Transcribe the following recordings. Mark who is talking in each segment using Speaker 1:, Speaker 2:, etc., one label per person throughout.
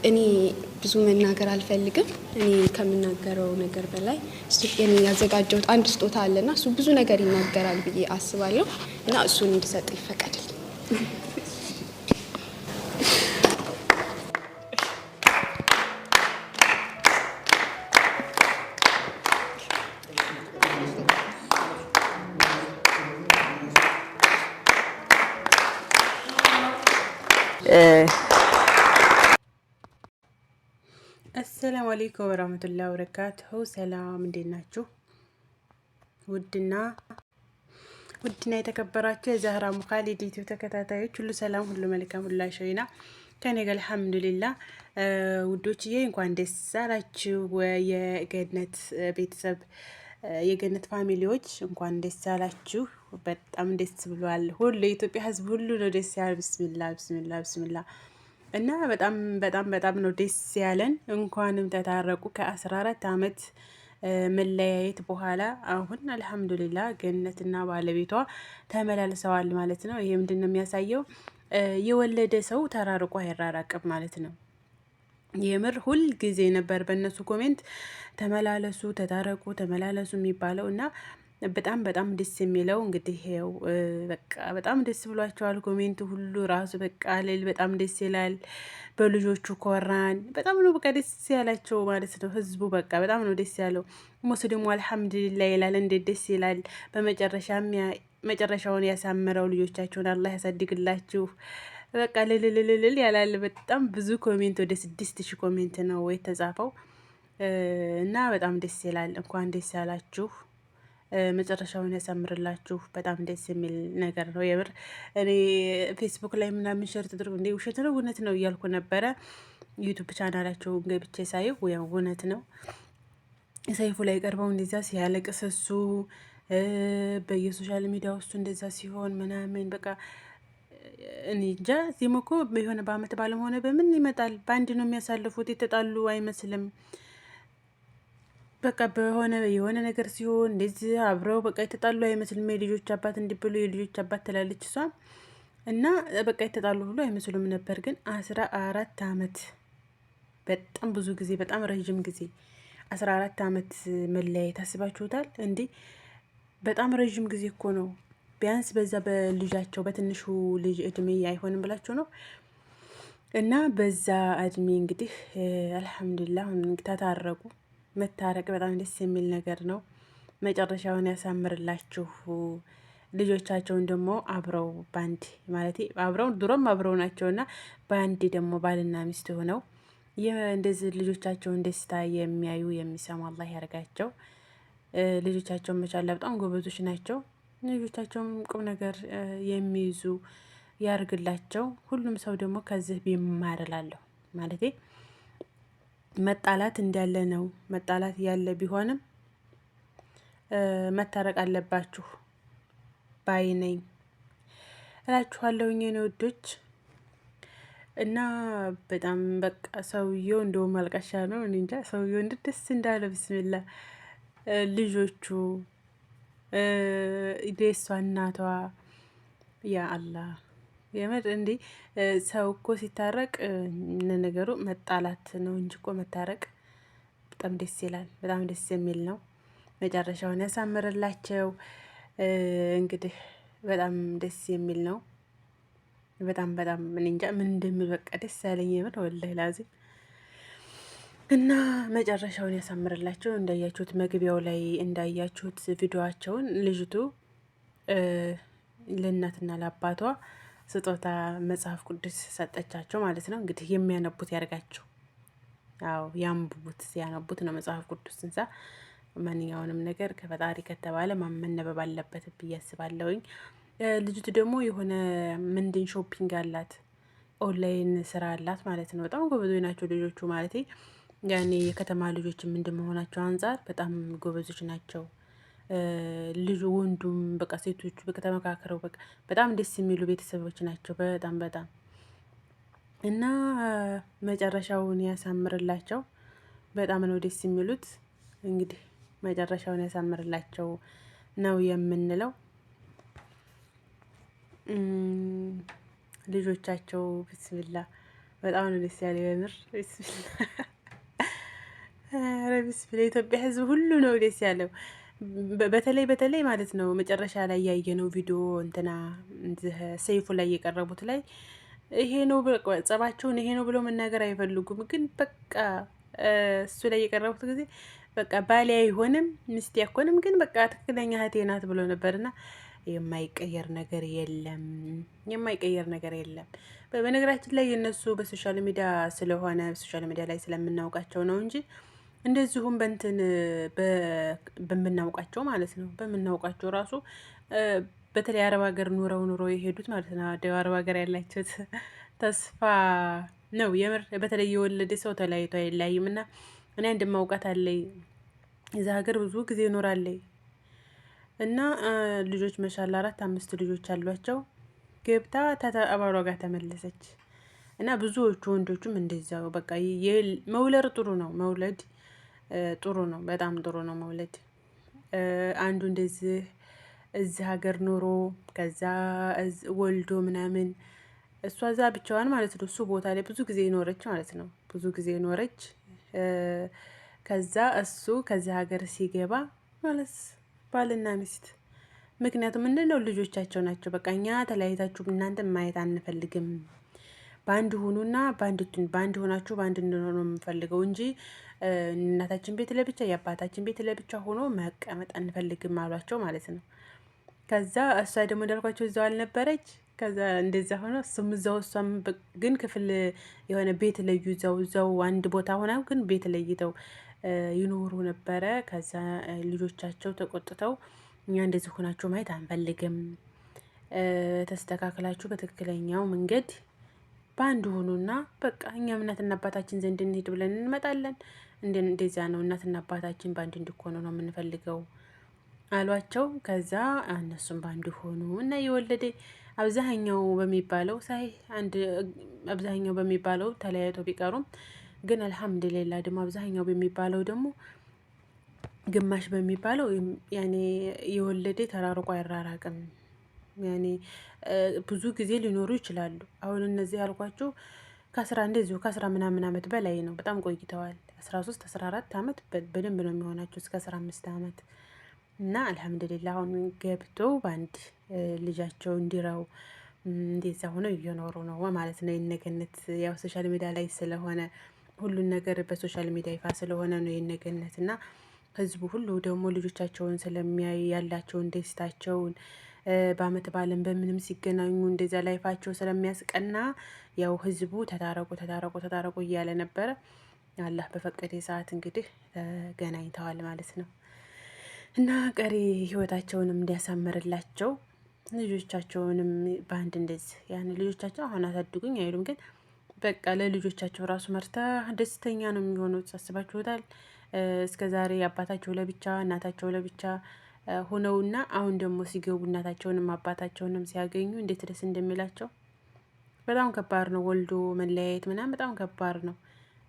Speaker 1: እኔ ብዙ መናገር አልፈልግም። እኔ ከምናገረው ነገር በላይ እኔ ያዘጋጀሁት አንድ ስጦታ አለና እሱ ብዙ ነገር ይናገራል ብዬ አስባለሁ እና እሱን እንድሰጥ ይፈቀድልኝ።
Speaker 2: አሰላሙ አለይኩም ወራህመቱላሂ ወበረካቱሁ። ሰላም እንዴት ናችሁ? ውድና የተከበራችሁ የዛህራ ሙኻሊድ ዩቲዩብ ተከታታዮች ሁሉ ሰላም፣ ሁሉ መልካም፣ ሁሉ ሸይና ከኔ ጋር አልሐምዱሊላህ። ውዶችዬ እንኳን ደስ አላችሁ የገነት ቤተሰብ፣ የገነት ፋሚሊዎች እንኳን ደስ አላችሁ። በጣም ደስ ብሏል። ሁሉ የኢትዮጵያ ሕዝብ ሁሉ ነው ደስ ያለ። ብስሚላ እና በጣም ነው ደስ ያለን። እንኳንም ተታረቁ ከ14 ዓመት መለያየት በኋላ አሁን አልሐምዱሊላ ገነትና ባለቤቷ ተመላልሰዋል ማለት ነው። ይሄ ምንድን ነው የሚያሳየው? የወለደ ሰው ተራርቆ አይራራቅም ማለት ነው። የምር ሁል ጊዜ ነበር በእነሱ ኮሜንት ተመላለሱ፣ ተታረቁ፣ ተመላለሱ የሚባለው እና በጣም ደስ የሚለው እንግዲህ ይኸው በቃ በጣም ደስ ብሏቸዋል። ኮሜንት ሁሉ ራሱ በቃ ልል በጣም ደስ ይላል። በልጆቹ ኮራን። በጣም ነው በቃ ደስ ያላቸው ማለት ነው። ህዝቡ በቃ በጣም ነው ደስ ያለው። ሙስሊሙ አልሐምዱሊላ ይላል። እንዴት ደስ ይላል። መጨረሻውን ያሳምረው። ልጆቻቸውን አላህ ያሳድግላችሁ። በቃ ልልልልል ያላል። በጣም ብዙ ኮሜንት ወደ 6000 ኮሜንት ነው የተጻፈው እና በጣም ደስ ይላል። እንኳን ደስ ያላችሁ። መጨረሻውን ያሳምርላችሁ። በጣም ደስ የሚል ነገር ነው የምር። እኔ ፌስቡክ ላይ ምናምን ሸርት ትድርጉ እንዴ ውሸት ነው እውነት ነው እያልኩ ነበረ። ዩቱብ ቻናላቸው ገብቼ ሳየው ያው እውነት ነው። ሰይፉ ላይ ቀርበው እንደዛ ሲያለቅስ እሱ በየሶሻል ሚዲያ ውስጥ እንደዛ ሲሆን ምናምን በቃ እኔ እንጃ። እዚህም እኮ የሆነ በአመት ባለም ሆነ በምን ይመጣል፣ በአንድ ነው የሚያሳልፉት። የተጣሉ አይመስልም። በቃ የሆነ ነገር ሲሆን እንደዚህ አብረው በቃ የተጣሉ አይመስልም። የልጆች አባት እንዲብሉ የልጆች አባት ትላለች እሷ እና በቃ የተጣሉ ሁሉ አይመስሉም ነበር። ግን 14 ዓመት በጣም ብዙ ጊዜ፣ በጣም ረዥም ጊዜ 14 ዓመት መለያየት አስባችሁታል እንዴ? በጣም ረዥም ጊዜ እኮ ነው። ቢያንስ በዛ በልጃቸው በትንሹ ልጅ እድሜ አይሆንም ብላችሁ ነው። እና በዛ እድሜ እንግዲህ አልሐምዱሊላህ ተታረቁ። መታረቅ በጣም ደስ የሚል ነገር ነው። መጨረሻውን ያሳምርላችሁ። ልጆቻቸውን ደግሞ አብረው ባንድ ማለት አብረው ድሮም አብረው ናቸውና በአንድ ደግሞ ባልና ሚስት ሆነው እንደዚህ ልጆቻቸውን ደስታ የሚያዩ የሚሰሙ አላህ ያርጋቸው። ልጆቻቸውን መቻል በጣም ጎበዞች ናቸው። ልጆቻቸውም ቁም ነገር የሚይዙ ያርግላቸው። ሁሉም ሰው ደግሞ ከዚህ ቢማር እላለሁ ማለቴ መጣላት እንዳለ ነው። መጣላት ያለ ቢሆንም መታረቅ አለባችሁ ባይ ነኝ እላችኋለሁኝ የኔ ውዶች። እና በጣም በቃ ሰውየው እንደውም አልቃሻ ነው። እኔ እንጃ ሰውየው እንዴት ደስ እንዳለ ብስሚላ። ልጆቹ ደሷ እናቷ ያ አላህ የምር እንዴ ሰው እኮ ሲታረቅ ነገሩ መጣላት ነው እንጂ እኮ መታረቅ በጣም ደስ ይላል። በጣም ደስ የሚል ነው። መጨረሻውን ያሳምርላቸው። እንግዲህ በጣም ደስ የሚል ነው። በጣም እኔ እንጃ ምን እንደምል በቃ ደስ ያለኝ የምር ወላሂ ላዚም። እና መጨረሻውን ያሳምርላቸው። እንዳያችሁት መግቢያው ላይ እንዳያችሁት ቪዲዮዋቸውን ልጅቱ ለእናትና ለአባቷ ስጦታ መጽሐፍ ቅዱስ ሰጠቻቸው ማለት ነው። እንግዲህ የሚያነቡት ያርጋቸው። አዎ ያንብቡት፣ ሲያነቡት ነው መጽሐፍ ቅዱስ እንሳ ማንኛውንም ነገር ከፈጣሪ ከተባለ መነበብ አለበት ብዬ አስባለሁኝ። ልጅቱ ደግሞ የሆነ ምንድን ሾፒንግ አላት፣ ኦንላይን ስራ አላት ማለት ነው። በጣም ጎበዞች ናቸው ልጆቹ ማለት ያኔ የከተማ ልጆች ምንድን መሆናቸው አንጻር በጣም ጎበዞች ናቸው። ልጁ ወንዱም በቃ ሴቶቹ በቃ ተመካክረው በቃ በጣም ደስ የሚሉ ቤተሰቦች ናቸው። በጣም እና መጨረሻውን ያሳምርላቸው። በጣም ነው ደስ የሚሉት። እንግዲህ መጨረሻውን ያሳምርላቸው ነው የምንለው። ልጆቻቸው ብስሚላ በጣም ነው ደስ ያለው የምር። ኧረ ቢስሚላህ የኢትዮጵያ ሕዝብ ሁሉ ነው ደስ ያለው። በተለይ ማለት ነው መጨረሻ ላይ ያየነው ቪዲዮ እንትና ሰይፉ ላይ የቀረቡት ላይ ይሄ ነው ጸባቸውን ይሄ ነው ብለው መናገር አይፈልጉም። ግን በቃ እሱ ላይ የቀረቡት ጊዜ በቃ ባሌ አይሆንም ሚስቴ አይሆንም፣ ግን በቃ ትክክለኛ እህቴ ናት ብሎ ነበርና የማይቀየር ነገር የለም፣ የማይቀየር ነገር የለም። በነገራችን ላይ የነሱ በሶሻል ሚዲያ ስለሆነ በሶሻል ሚዲያ ላይ ስለምናውቃቸው ነው እንጂ እንደዚሁም በእንትን በምናውቃቸው ማለት ነው በምናውቃቸው ራሱ በተለይ አረብ ሀገር ኑረው የሄዱት ማለት ነው። አረብ ሀገር ያላቸው ተስፋ ነው የምር። በተለይ የወለደ ሰው ተለያይቶ አይለያይም እና እኔ እንደማውቃት አለኝ እዛ ሀገር ብዙ ጊዜ ኖራለኝ እና ልጆች መሻላ 4-5 ልጆች አሏቸው። ገብታ ተባሏ ጋር ተመለሰች እና ብዙዎቹ ወንዶቹም እንደዛው በቃ መውለድ ጥሩ ነው፣ መውለድ ጥሩ ነው፣ በጣም ጥሩ ነው መውለድ። አንዱ እንደዚህ እዚህ ሀገር ኖሮ ከዛ ወልዶ ምናምን እሷ እዛ ብቻዋን ማለት ነው እሱ ቦታ ላይ ብዙ ጊዜ ኖረች ማለት ነው፣ ብዙ ጊዜ ኖረች። ከዛ እሱ ከዚህ ሀገር ሲገባ ማለት ባልና ሚስት ምክንያቱም ምንድነው ልጆቻቸው ናቸው። በቃ እኛ ተለያይታችሁ እናንተ ማየት አንፈልግም፣ በአንድ ሁኑና በአንድ ሆናችሁ በአንድ እንድንሆን ነው የምንፈልገው እንጂ እናታችን ቤት ለብቻ የአባታችን ቤት ለብቻ ሆኖ መቀመጥ አንፈልግም አሏቸው ማለት ነው። ከዛ እሷ ደግሞ እንዳልኳቸው እዛው አልነበረች። ከዛ እንደዛ ሆኖ እሱም እዛው እሷም ግን ክፍል የሆነ ቤት ለዩ፣ እዛው አንድ ቦታ ሆና ግን ቤት ለይተው ይኖሩ ነበረ። ከዛ ልጆቻቸው ተቆጥተው እኛ እንደዚህ ሆናችሁ ማየት አንፈልግም፣ ተስተካክላችሁ በትክክለኛው መንገድ በአንድ ሆኑና በቃ እኛም እናትና አባታችን ዘንድ እንሂድ ብለን እንመጣለን። እንደዚያ ነው እናትና አባታችን በአንድ እንዲሆኑ ነው የምንፈልገው አሏቸው። ከዛ እነሱም በአንድ ሆኑ እና የወለደ አብዛኛው በሚባለው ተለያይተው ቢቀሩም ግን አልሐምዱሊላ ደግሞ አብዛኛው በሚባለው ደግሞ ግማሽ በሚባለው ያኔ የወለደ ተራርቆ አይራራቅም። ያኔ ብዙ ጊዜ ሊኖሩ ይችላሉ። አሁን እነዚህ ያልኳቸው ከ10 ምናምን አመት በላይ ነው። በጣም ቆይተዋል። 13-14 አመት በደንብ ነው የሚሆናቸው እስከ 15 አመት እና አልሐምዱሊላ አሁን ገብተው በአንድ ልጃቸው እንዲረው እንደዛ ሆነው እየኖሩ ነው ማለት ነው። የነገነት ያው ሶሻል ሚዲያ ላይ ስለሆነ ሁሉን ነገር በሶሻል ሚዲያ ይፋ ስለሆነ ነው የነገነት እና ህዝቡ ሁሉ ደግሞ ልጆቻቸውን ስለሚያይ ያላቸውን ደስታቸውን በአመት ባለም በምንም ሲገናኙ እንደዛ ላይፋቸው ስለሚያስቀና ያው ህዝቡ ተታረቁ እያለ ነበረ። አላህ በፈቀደ ሰዓት እንግዲህ ተገናኝተዋል ማለት ነው እና ቀሪ ህይወታቸውንም እንዲያሳምርላቸው ልጆቻቸውንም በአንድ እንደዚህ ያን ልጆቻቸው አሁን አሳድጉኝ አይሉም፣ ግን በቃ ለልጆቻቸው ራሱ መርታ ደስተኛ ነው የሚሆኑት። አስባችሁታል? እስከ ዛሬ አባታቸው ለብቻ እናታቸው ለብቻ ሆነውና አሁን ደግሞ ሲገቡ እናታቸውንም አባታቸውንም ሲያገኙ እንዴት ደስ እንደሚላቸው በጣም ከባድ ነው። ወልዶ መለያየት ምናምን በጣም ከባድ ነው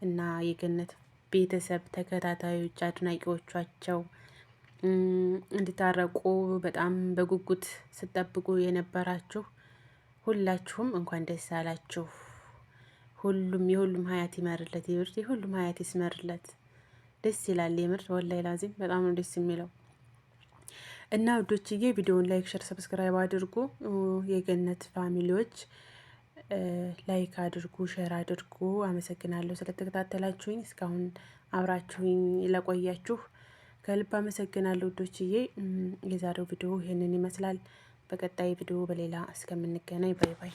Speaker 2: እና የገነት ቤተሰብ ተከታታዮች አድናቂዎቻቸው እንዲታረቁ በጣም በጉጉት ስጠብቁ የነበራችሁ ሁላችሁም እንኳን ደስ አላችሁ። የሁሉም ሀያት ይመርለት፣ የሁሉም ሀያት ይስመርለት። ደስ ይላል የምር ወላሂ ላዚም በጣም ነው ደስ የሚለው እና ውዶችዬ ቪዲዮውን ላይክ፣ ሸር፣ ሰብስክራይብ አድርጉ። የገነት ፋሚሊዎች ላይክ አድርጉ፣ ሸር አድርጉ። አመሰግናለሁ ስለተከታተላችሁኝ፣ እስካሁን አብራችሁኝ ለቆያችሁ ከልብ አመሰግናለሁ ውዶችዬ። የዛሬው ቪዲዮ ይሄንን ይመስላል። በቀጣይ ቪዲዮ በሌላ እስከምንገናኝ ባይ ባይ።